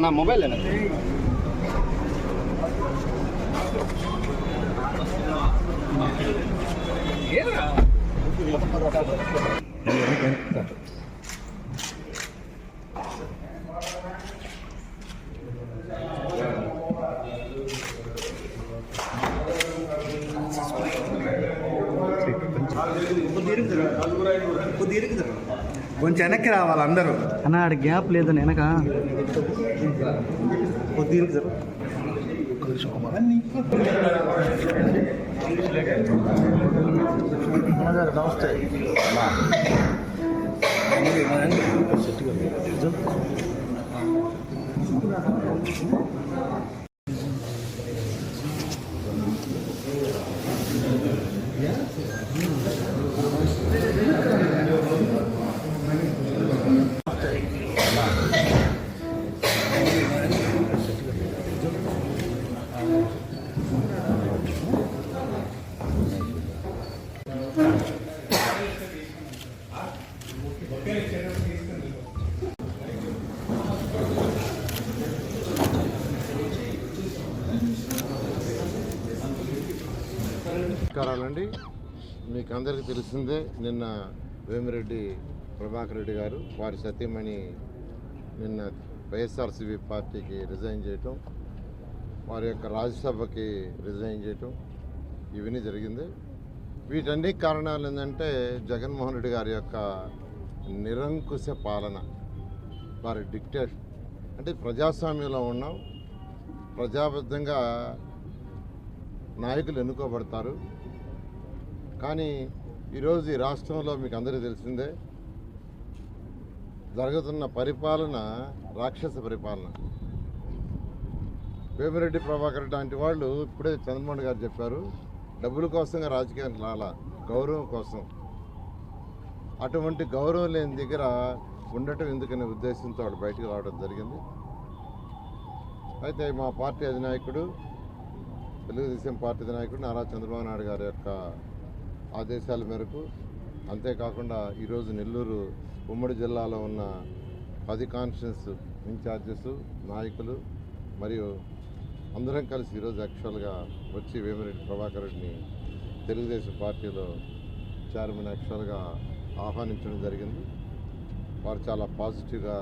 నా మొబైల్ కొంచెం వెనక్కి రావాలి అందరూ. అన్న ఆడ గ్యాప్ లేదు వెనక. నమస్తే. నమస్కారాలండి. మీకు అందరికీ తెలిసిందే, నిన్న వేమిరెడ్డి ప్రభాకర్ రెడ్డి గారు వారి సతీమణి నిన్న వైఎస్ఆర్సీపీ పార్టీకి రిజైన్ చేయటం, వారి యొక్క రాజ్యసభకి రిజైన్ చేయటం ఇవన్నీ జరిగింది. వీటన్ని కారణాలు ఏంటంటే జగన్మోహన్ రెడ్డి గారి యొక్క నిరంకుశ పాలన, వారి డిక్టేషన్. అంటే ప్రజాస్వామ్యంలో ఉన్నాం, ప్రజాబద్ధంగా నాయకులు ఎన్నుకోబడతారు. కానీ ఈరోజు ఈ రాష్ట్రంలో మీకు అందరికీ తెలిసిందే, జరుగుతున్న పరిపాలన రాక్షస పరిపాలన. వేమిరెడ్డి ప్రభాకర్ లాంటి వాళ్ళు ఇప్పుడే చంద్రబాబు గారు చెప్పారు, డబ్బుల కోసంగా రాజకీయానికి రాలా, గౌరవం కోసం. అటువంటి గౌరవం లేని దగ్గర ఉండటం ఎందుకనే ఉద్దేశంతో వాడు బయటకు రావడం జరిగింది. అయితే మా పార్టీ అధినాయకుడు, తెలుగుదేశం పార్టీ నాయకుడు నారా చంద్రబాబు నాయుడు గారి యొక్క ఆదేశాల మేరకు, అంతేకాకుండా ఈరోజు నెల్లూరు ఉమ్మడి జిల్లాలో ఉన్న 10 కాన్స్టిట్యూన్స్ ఇన్ఛార్జెస్, నాయకులు మరియు అందరం కలిసి ఈరోజు యాక్చువల్గా వచ్చి వేమిరెడ్డి ప్రభాకర్ రెడ్డిని తెలుగుదేశం పార్టీలో చైర్మన్ యాక్చువల్గా ఆహ్వానించడం జరిగింది. వారు చాలా పాజిటివ్గా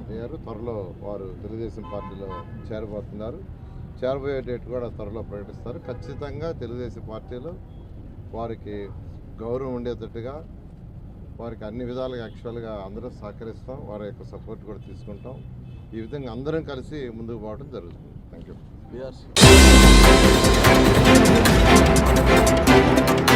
అయ్యారు. త్వరలో వారు తెలుగుదేశం పార్టీలో చేరబోతున్నారు. చేరబోయే డేట్ కూడా త్వరలో ప్రకటిస్తారు. ఖచ్చితంగా తెలుగుదేశం పార్టీలో వారికి గౌరవం ఉండేటట్టుగా, వారికి అన్ని విధాలుగా యాక్చువల్గా అందరం సహకరిస్తాం, వారి యొక్క సపోర్ట్ కూడా తీసుకుంటాం. ఈ విధంగా అందరం కలిసి ముందుకు పోవడం జరుగుతుంది. Thank you.